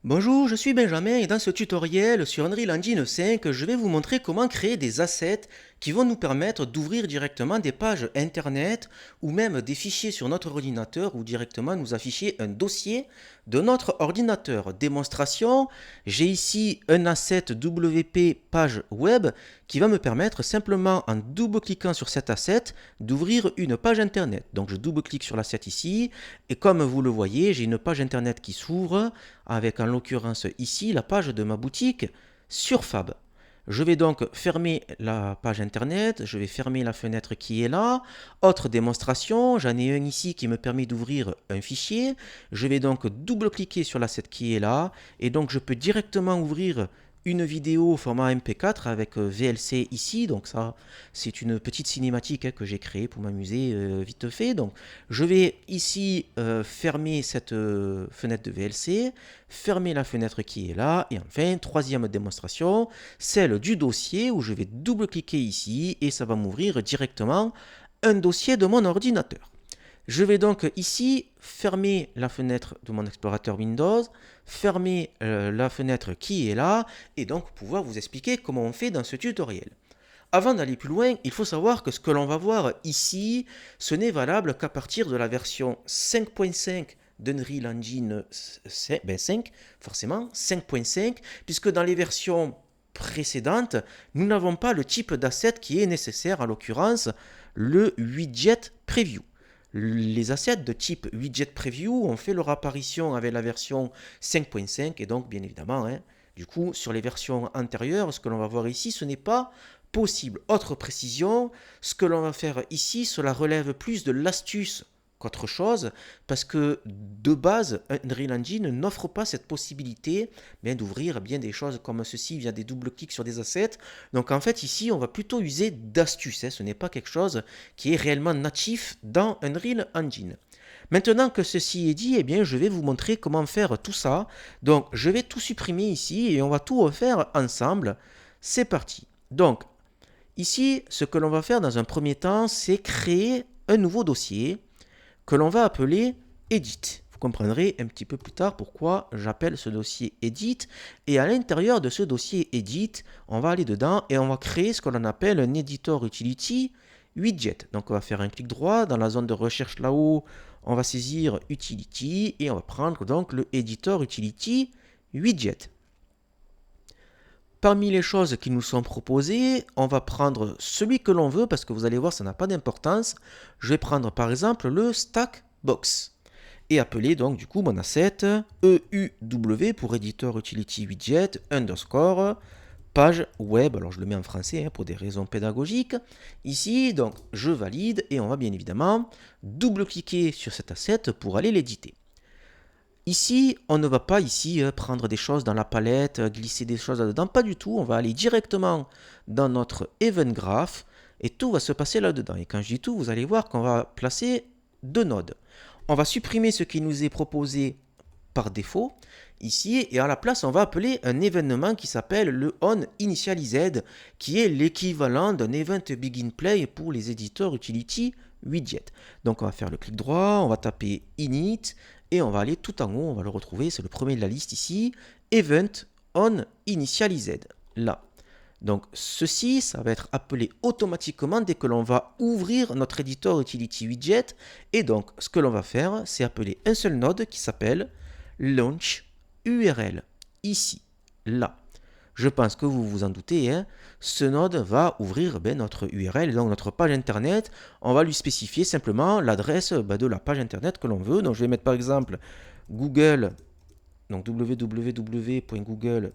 Bonjour, je suis Benjamin et dans ce tutoriel sur Unreal Engine 5, je vais vous montrer comment créer des assets qui vont nous permettre d'ouvrir directement des pages internet ou même des fichiers sur notre ordinateur ou directement nous afficher un dossier de notre ordinateur. Démonstration, j'ai ici un asset WP page web qui va me permettre simplement en double-cliquant sur cet asset d'ouvrir une page internet. Donc je double-clique sur l'asset ici et comme vous le voyez, j'ai une page internet qui s'ouvre avec en l'occurrence ici la page de ma boutique sur Fab. Je vais donc fermer la page internet, je vais fermer la fenêtre qui est là. Autre démonstration, j'en ai un ici qui me permet d'ouvrir un fichier. Je vais donc double-cliquer sur l'asset qui est là et donc je peux directement ouvrir une vidéo au format MP4 avec VLC ici. Donc ça, c'est une petite cinématique que j'ai créée pour m'amuser vite fait. Donc je vais ici fermer cette fenêtre de VLC, fermer la fenêtre qui est là et enfin, troisième démonstration, celle du dossier où je vais double-cliquer ici et ça va m'ouvrir directement un dossier de mon ordinateur. Je vais donc ici fermer la fenêtre de mon explorateur Windows, fermer la fenêtre qui est là et donc pouvoir vous expliquer comment on fait dans ce tutoriel. Avant d'aller plus loin, il faut savoir que ce que l'on va voir ici, ce n'est valable qu'à partir de la version 5.5 d'Unreal Engine 5, forcément 5.5, puisque dans les versions précédentes, nous n'avons pas le type d'asset qui est nécessaire, en l'occurrence le widget preview. Les assets de type widget preview ont fait leur apparition avec la version 5.5 et donc bien évidemment, du coup sur les versions antérieures, ce que l'on va voir ici, ce n'est pas possible. Autre précision, ce que l'on va faire ici, cela relève plus de l'astuce qu'autre chose, parce que de base, Unreal Engine n'offre pas cette possibilité d'ouvrir bien des choses comme ceci via des double-clics sur des assets. Donc en fait ici, on va plutôt user d'astuces, ce n'est pas quelque chose qui est réellement natif dans Unreal Engine. Maintenant que ceci est dit, je vais vous montrer comment faire tout ça. Donc je vais tout supprimer ici et on va tout refaire ensemble. C'est parti. Donc ici, ce que l'on va faire dans un premier temps, c'est créer un nouveau dossier que l'on va appeler Edit. Vous comprendrez un petit peu plus tard pourquoi j'appelle ce dossier Edit. Et à l'intérieur de ce dossier Edit, on va aller dedans et on va créer ce que l'on appelle un Editor Utility Widget. Donc on va faire un clic droit dans la zone de recherche là-haut, on va saisir Utility et on va prendre donc le Editor Utility Widget. Parmi les choses qui nous sont proposées, on va prendre celui que l'on veut parce que vous allez voir, ça n'a pas d'importance. Je vais prendre par exemple le Stack Box et appeler donc du coup mon asset EUW pour Editor Utility Widget underscore page web. Alors je le mets en français pour des raisons pédagogiques. Ici, donc je valide et on va bien évidemment double-cliquer sur cet asset pour aller l'éditer. Ici, on ne va pas prendre des choses dans la palette, glisser des choses là-dedans, pas du tout. On va aller directement dans notre Event Graph et tout va se passer là-dedans. Et quand je dis tout, vous allez voir qu'on va placer deux nodes. On va supprimer ce qui nous est proposé par défaut ici et à la place, on va appeler un événement qui s'appelle le onInitialized qui est l'équivalent d'un Event Begin Play pour les éditeurs Utility Widget. Donc on va faire le clic droit, on va taper init et on va aller tout en haut, on va le retrouver, c'est le premier de la liste ici, Event on Initialized, là. Donc ceci, ça va être appelé automatiquement dès que l'on va ouvrir notre Editor Utility Widget. Et donc ce que l'on va faire, c'est appeler un seul node qui s'appelle Launch URL, ici, là. Je pense que vous vous en doutez, ce node va ouvrir notre URL, donc notre page internet. On va lui spécifier simplement l'adresse de la page internet que l'on veut. Donc je vais mettre par exemple Google, donc www.google.fr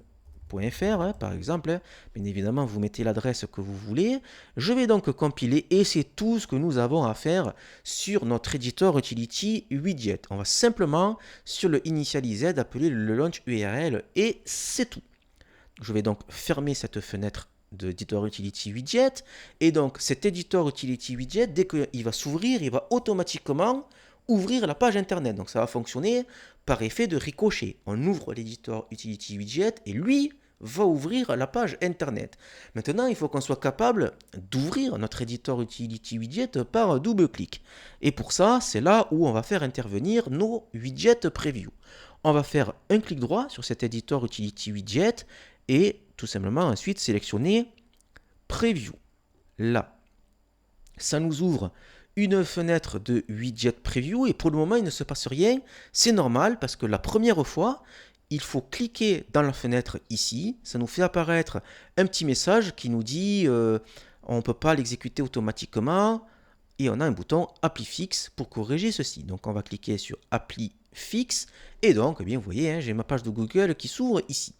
par exemple. Bien évidemment, vous mettez l'adresse que vous voulez. Je vais donc compiler et c'est tout ce que nous avons à faire sur notre Editor Utility Widget. On va simplement sur le Initialized appeler le launch URL et c'est tout. Je vais donc fermer cette fenêtre de Editor Utility Widget. Et donc cet Editor Utility Widget, dès qu'il va s'ouvrir, il va automatiquement ouvrir la page internet. Donc ça va fonctionner par effet de ricochet. On ouvre l'Editor Utility Widget et lui va ouvrir la page internet. Maintenant, il faut qu'on soit capable d'ouvrir notre Editor Utility Widget par double-clic. Et pour ça, c'est là où on va faire intervenir nos widgets preview. On va faire un clic droit sur cet éditeur Utility Widget et tout simplement ensuite sélectionner Preview. Là, ça nous ouvre une fenêtre de Widget Preview et pour le moment, il ne se passe rien. C'est normal parce que la première fois, il faut cliquer dans la fenêtre ici. Ça nous fait apparaître un petit message qui nous dit on ne peut pas l'exécuter automatiquement. Et on a un bouton Appli Fixe pour corriger ceci. Donc on va cliquer sur Appli Fixe. Et donc, eh bien, vous voyez, hein, j'ai ma page de Google qui s'ouvre ici.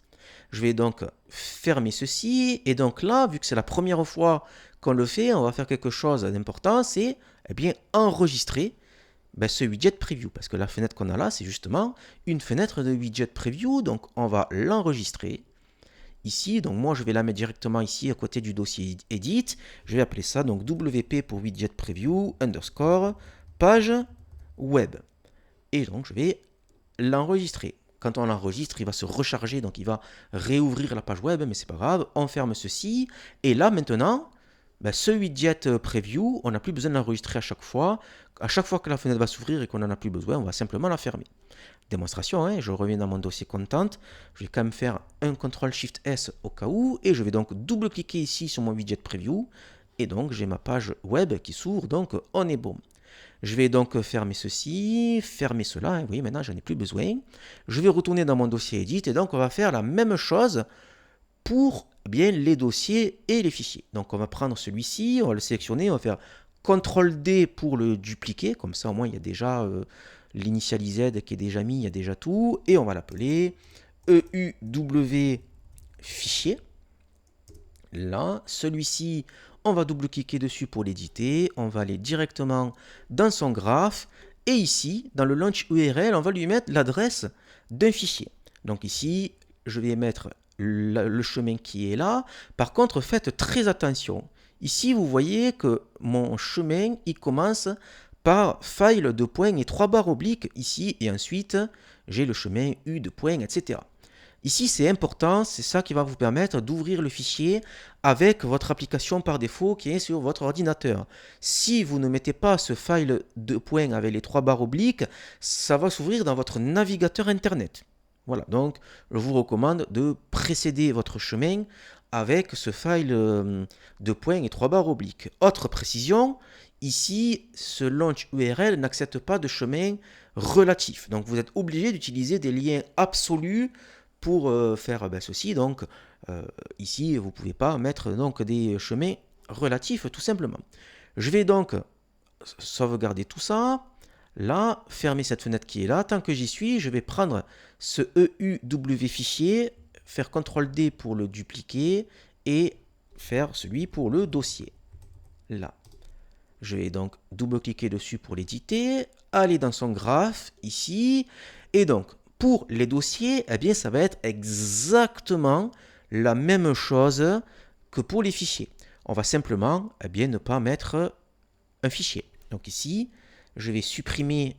Je vais donc fermer ceci. Et donc là, vu que c'est la première fois qu'on le fait, on va faire quelque chose d'important. C'est eh bien, enregistrer ce widget preview. Parce que la fenêtre qu'on a là, c'est justement une fenêtre de widget preview. Donc on va l'enregistrer ici. Donc moi, je vais la mettre directement ici à côté du dossier edit. Je vais appeler ça donc WP pour widget preview underscore page web. Et donc je vais l'enregistrer. Quand on l'enregistre, il va se recharger, donc il va réouvrir la page web, mais c'est pas grave. On ferme ceci. Et là maintenant, ce widget preview, on n'a plus besoin de l'enregistrer à chaque fois. À chaque fois que la fenêtre va s'ouvrir et qu'on n'en a plus besoin, on va simplement la fermer. Démonstration, hein, je reviens dans mon dossier Content. Je vais quand même faire un CTRL-SHIFT-S au cas où. Et je vais donc double-cliquer ici sur mon widget preview. Et donc j'ai ma page web qui s'ouvre, donc on est bon. Je vais donc fermer ceci, fermer cela. Hein, vous voyez, maintenant j'en ai plus besoin. Je vais retourner dans mon dossier Edit. Et donc on va faire la même chose pour les dossiers et les fichiers. Donc on va prendre celui-ci, on va le sélectionner, on va faire CTRL-D pour le dupliquer. Comme ça au moins il y a déjà l'initialize qui est déjà mis, il y a déjà tout. Et on va l'appeler EUW fichier. Là, celui-ci, on va double-cliquer dessus pour l'éditer. On va aller directement dans son graphe. Et ici, dans le launch URL, on va lui mettre l'adresse d'un fichier. Donc ici, je vais mettre le chemin qui est là. Par contre, faites très attention. Ici, vous voyez que mon chemin, il commence par file de points et 3 barres obliques ici. Et ensuite, j'ai le chemin U de points, etc. Ici, c'est important, c'est ça qui va vous permettre d'ouvrir le fichier avec votre application par défaut qui est sur votre ordinateur. Si vous ne mettez pas ce file de points avec les 3 barres obliques, ça va s'ouvrir dans votre navigateur Internet. Voilà, donc je vous recommande de précéder votre chemin avec ce file de points et 3 barres obliques. Autre précision, ici, ce launch URL n'accepte pas de chemin relatif. Donc vous êtes obligé d'utiliser des liens absolus pour faire ceci. Donc ici, vous ne pouvez pas mettre donc, des chemins relatifs tout simplement. Je vais donc sauvegarder tout ça. Là, fermer cette fenêtre qui est là. Tant que j'y suis, je vais prendre ce EUW fichier, faire CTRL-D pour le dupliquer et faire celui pour le dossier. Là. Je vais donc double-cliquer dessus pour l'éditer, aller dans son graphe ici. Et donc, pour les dossiers, eh bien, ça va être exactement la même chose que pour les fichiers. On va simplement ne pas mettre un fichier. Donc ici, je vais supprimer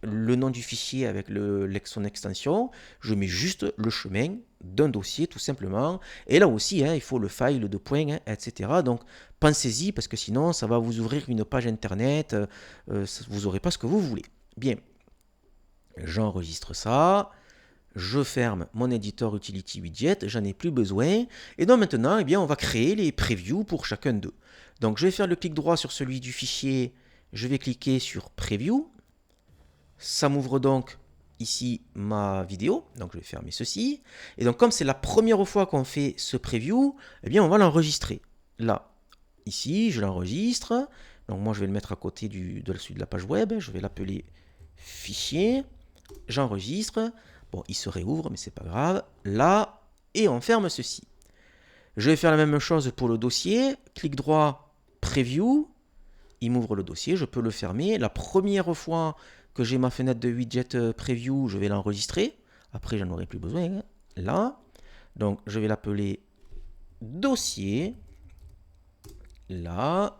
le nom du fichier avec son extension. Je mets juste le chemin d'un dossier tout simplement. Et là aussi, il faut le file de points, etc. Donc pensez-y parce que sinon, ça va vous ouvrir une page internet. Vous n'aurez pas ce que vous voulez. Bien. J'enregistre ça, je ferme mon éditeur Utility Widget, j'en ai plus besoin. Et donc maintenant, on va créer les previews pour chacun d'eux. Donc je vais faire le clic droit sur celui du fichier, je vais cliquer sur Preview. Ça m'ouvre donc ici ma vidéo, donc je vais fermer ceci. Et donc comme c'est la première fois qu'on fait ce preview, on va l'enregistrer. Là, ici, je l'enregistre. Donc moi je vais le mettre à côté de la page web, je vais l'appeler fichier. J'enregistre. Bon, il se réouvre, mais c'est pas grave. Là, et on ferme ceci. Je vais faire la même chose pour le dossier. Clic droit, Preview. Il m'ouvre le dossier, je peux le fermer. La première fois que j'ai ma fenêtre de widget Preview, je vais l'enregistrer. Après, j'en aurai plus besoin. Là. Donc, je vais l'appeler dossier. Là.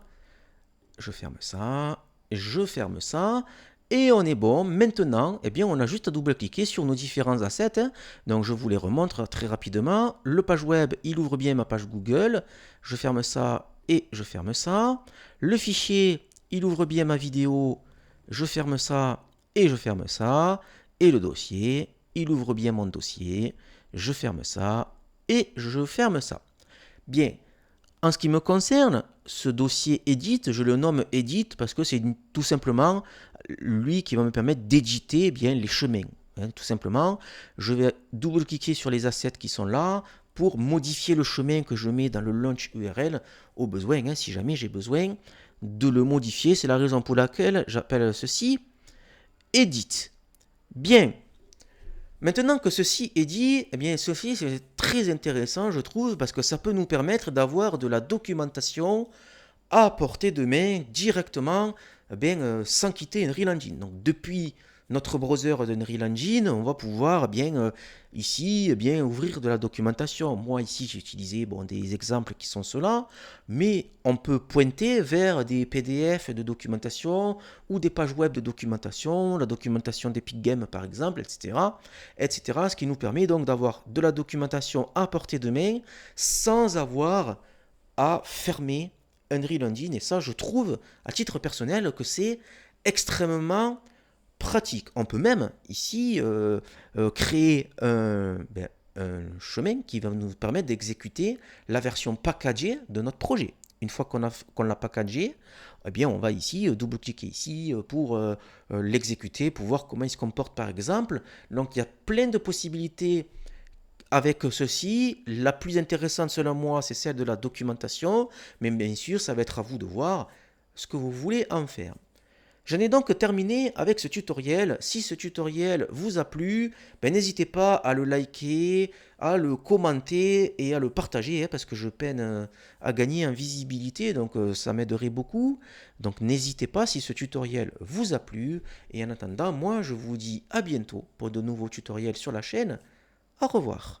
Je ferme ça. Je ferme ça. Et on est bon. Maintenant, on a juste à double-cliquer sur nos différents assets. Donc, je vous les remontre très rapidement. Le page web, il ouvre bien ma page Google. Je ferme ça et je ferme ça. Le fichier, il ouvre bien ma vidéo. Je ferme ça et je ferme ça. Et le dossier, il ouvre bien mon dossier, je ferme ça et je ferme ça. Bien, en ce qui me concerne, ce dossier Edit, je le nomme Edit parce que c'est tout simplement lui qui va me permettre d'éditer bien les chemins. Tout simplement, je vais double-cliquer sur les assets qui sont là pour modifier le chemin que je mets dans le launch URL au besoin, si jamais j'ai besoin de le modifier. C'est la raison pour laquelle j'appelle ceci Edit. Bien. Maintenant que ceci est dit, eh bien ceci c'est très intéressant je trouve parce que ça peut nous permettre d'avoir de la documentation à portée de main directement sans quitter Unreal Engine. Donc depuis notre browser d'Unreal Engine, on va pouvoir ici ouvrir de la documentation. Moi ici j'ai utilisé des exemples qui sont ceux-là, mais on peut pointer vers des PDF de documentation ou des pages web de documentation, la documentation d'Epic Games par exemple, etc. Ce qui nous permet donc d'avoir de la documentation à portée de main sans avoir à fermer Unreal Engine. Et ça, je trouve, à titre personnel, que c'est extrêmement pratique. On peut même ici créer un chemin qui va nous permettre d'exécuter la version packagée de notre projet. Une fois qu'on l'a packagé, eh bien, on va ici double-cliquer ici pour l'exécuter, pour voir comment il se comporte par exemple. Donc il y a plein de possibilités avec ceci. La plus intéressante selon moi, c'est celle de la documentation, mais bien sûr, ça va être à vous de voir ce que vous voulez en faire. J'en ai donc terminé avec ce tutoriel. Si ce tutoriel vous a plu, n'hésitez pas à le liker, à le commenter et à le partager, parce que je peine à gagner en visibilité, donc ça m'aiderait beaucoup. Donc n'hésitez pas si ce tutoriel vous a plu. Et en attendant, moi je vous dis à bientôt pour de nouveaux tutoriels sur la chaîne. Au revoir.